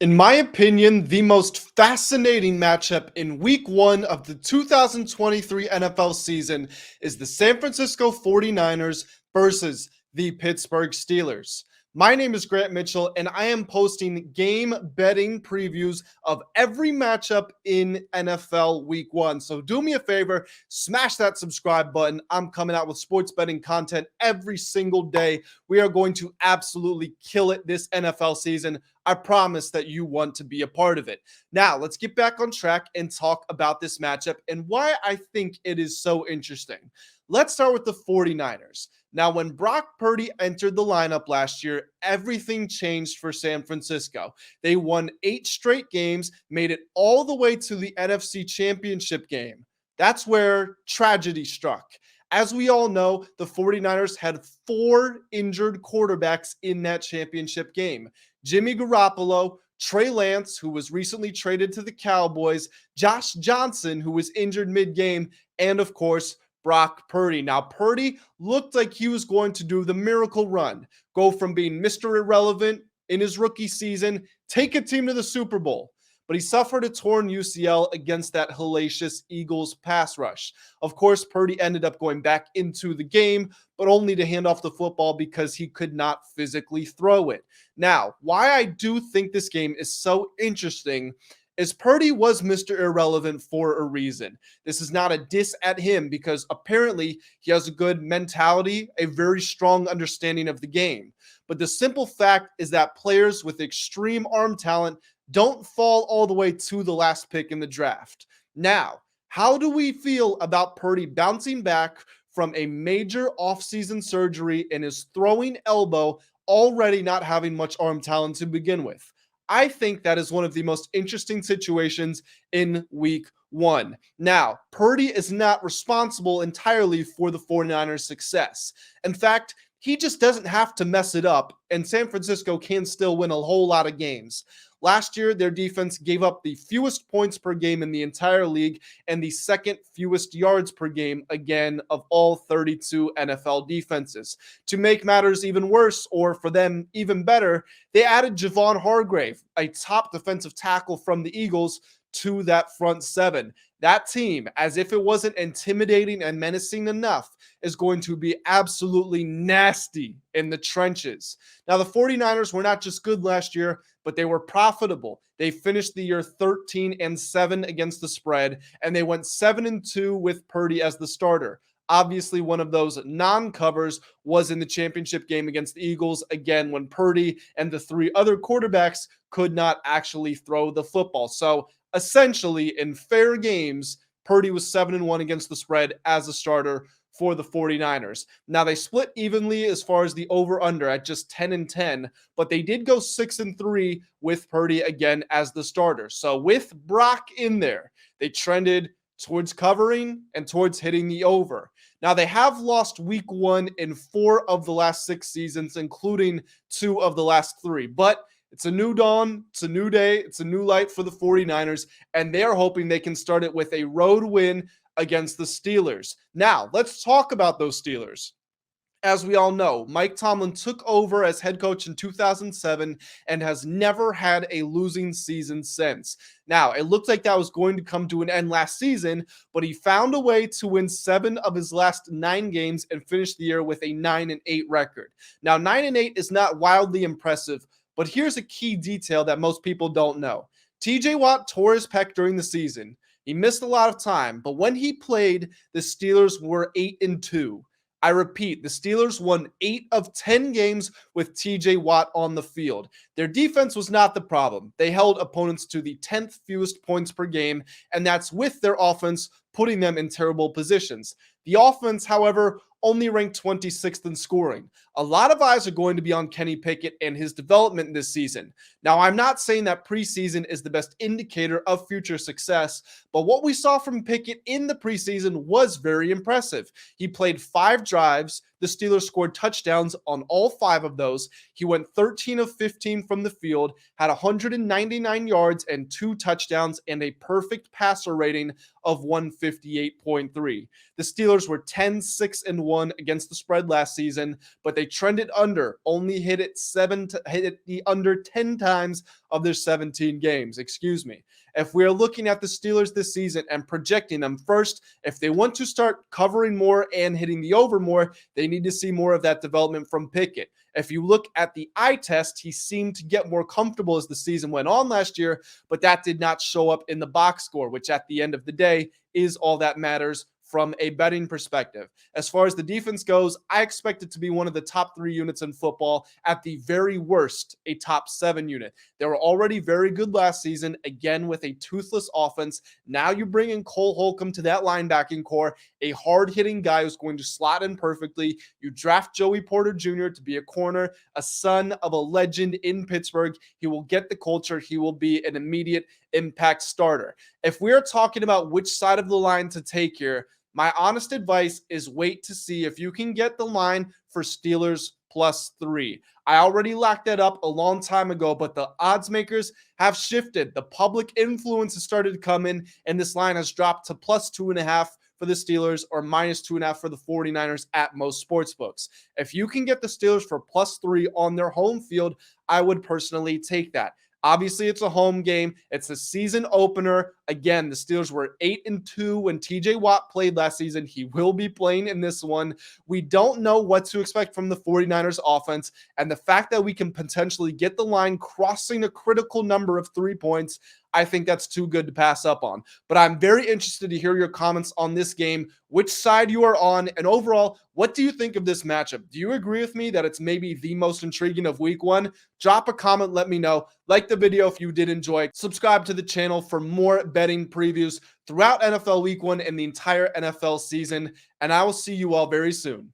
In my opinion, the most fascinating matchup in week one of the 2023 NFL season is the San Francisco 49ers versus the Pittsburgh Steelers. My name is Grant Mitchell, and I am posting game betting previews of every matchup in NFL week one. So do me a favor, smash that subscribe button. I'm coming out with sports betting content every single day. We are going to absolutely kill it this NFL season. I promise that you want to be a part of it. Now, let's get back on track and talk about this matchup and why I think it is so interesting. Let's start with the 49ers. Now, when Brock Purdy entered the lineup last year, everything changed for San Francisco. They won 8 straight games, made it all the way to the NFC Championship game. That's where tragedy struck. As we all know, the 49ers had 4 injured quarterbacks in that championship game. Jimmy Garoppolo, Trey Lance, who was recently traded to the Cowboys, Josh Johnson, who was injured mid-game, and of course, Brock Purdy. Now, Purdy looked like he was going to do the miracle run, go from being Mr. Irrelevant in his rookie season, take a team to the Super Bowl. But he suffered a torn UCL against that hellacious Eagles pass rush. Of course, Purdy ended up going back into the game, but only to hand off the football because he could not physically throw it. Now, why I do think this game is so interesting is Purdy was Mr. Irrelevant for a reason. This is not a diss at him because apparently he has a good mentality, a very strong understanding of the game. But the simple fact is that players with extreme arm talent don't fall all the way to the last pick in the draft. Now, how do we feel about Purdy bouncing back from a major offseason surgery in his throwing elbow, already not having much arm talent to begin with? I think that is one of the most interesting situations in week one. Now, Purdy is not responsible entirely for the 49ers' success. In fact, he just doesn't have to mess it up, and San Francisco can still win a whole lot of games. Last year, their defense gave up the fewest points per game in the entire league and the second fewest yards per game, again, of all 32 NFL defenses. To make matters even worse, or for them even better, they added Javon Hargrave, a top defensive tackle from the Eagles, to that front seven. That team, as if it wasn't intimidating and menacing enough, is going to be absolutely nasty in the trenches. Now, the 49ers were not just good last year, but they were profitable. They finished the year 13-7 against the spread, and they went 7-2 with Purdy as the starter. Obviously, one of those non-covers was in the championship game against the Eagles, again, when Purdy and the 3 other quarterbacks could not actually throw the football. So, essentially, in fair games, Purdy was 7-1 against the spread as a starter for the 49ers. Now, they split evenly as far as the over-under at just 10-10, but they did go 6-3 with Purdy again as the starter. So with Brock in there, they trended towards covering and towards hitting the over. Now, they have lost week one in 4 of the last 6 seasons, including 2 of the last 3, but it's a new dawn, it's a new day, it's a new light for the 49ers, and they are hoping they can start it with a road win against the Steelers. Now, let's talk about those Steelers. As we all know, Mike Tomlin took over as head coach in 2007 and has never had a losing season since. Now, it looked like that was going to come to an end last season, but he found a way to win 7 of his last 9 games and finish the year with a 9-8 record. Now, 9-8 is not wildly impressive, but here's a key detail that most people don't know. TJ Watt tore his pec during the season. He missed a lot of time, but when he played, the Steelers were 8-2. I repeat, the Steelers won 8 of 10 games with TJ Watt on the field. Their defense was not the problem. They held opponents to the 10th fewest points per game, and that's with their offense putting them in terrible positions. The offense, however, only ranked 26th in scoring. A lot of eyes are going to be on Kenny Pickett and his development this season. Now, I'm not saying that preseason is the best indicator of future success, but what we saw from Pickett in the preseason was very impressive. He played 5 drives. the Steelers scored touchdowns on all 5 of those. He went 13 of 15 from the field, had 199 yards and 2 touchdowns, and a perfect passer rating of 158.3. The Steelers were 10-6-1 against the spread last season, but they trended under, only hit the under 10 times of their 17 games. Excuse me. If we are looking at the Steelers this season and projecting them, first, if they want to start covering more and hitting the over more, they need to see more of that development from Pickett. If you look at the eye test, he seemed to get more comfortable as the season went on last year, but that did not show up in the box score, which at the end of the day is all that matters from a betting perspective. As far as the defense goes, I expect it to be one of the top 3 units in football, at the very worst, a top 7 unit. They were already very good last season, again with a toothless offense. Now you bring in Cole Holcomb to that linebacking core, a hard-hitting guy who's going to slot in perfectly. You draft Joey Porter Jr. to be a corner, a son of a legend in Pittsburgh. He will get the culture. He will be an immediate impact starter. If we are talking about which side of the line to take here, my honest advice is wait to see if you can get the line for Steelers +3. I already locked that up a long time ago, but the odds makers have shifted. The public influence has started to come in, and this line has dropped to +2.5 for the Steelers or -2.5 for the 49ers at most sports books. If you can get the Steelers for +3 on their home field, I would personally take that. Obviously, it's a home game. It's a season opener. Again, the Steelers were 8-2 when TJ Watt played last season. He will be playing in this one. We don't know what to expect from the 49ers offense, and the fact that we can potentially get the line crossing a critical number of 3 points, I think that's too good to pass up on. But I'm very interested to hear your comments on this game, which side you are on, and overall, what do you think of this matchup? Do you agree with me that it's maybe the most intriguing of week 1? Drop a comment, let me know. Like the video if you did enjoy. Subscribe to the channel for more betting previews throughout NFL week 1 and the entire NFL season. And I will see you all very soon.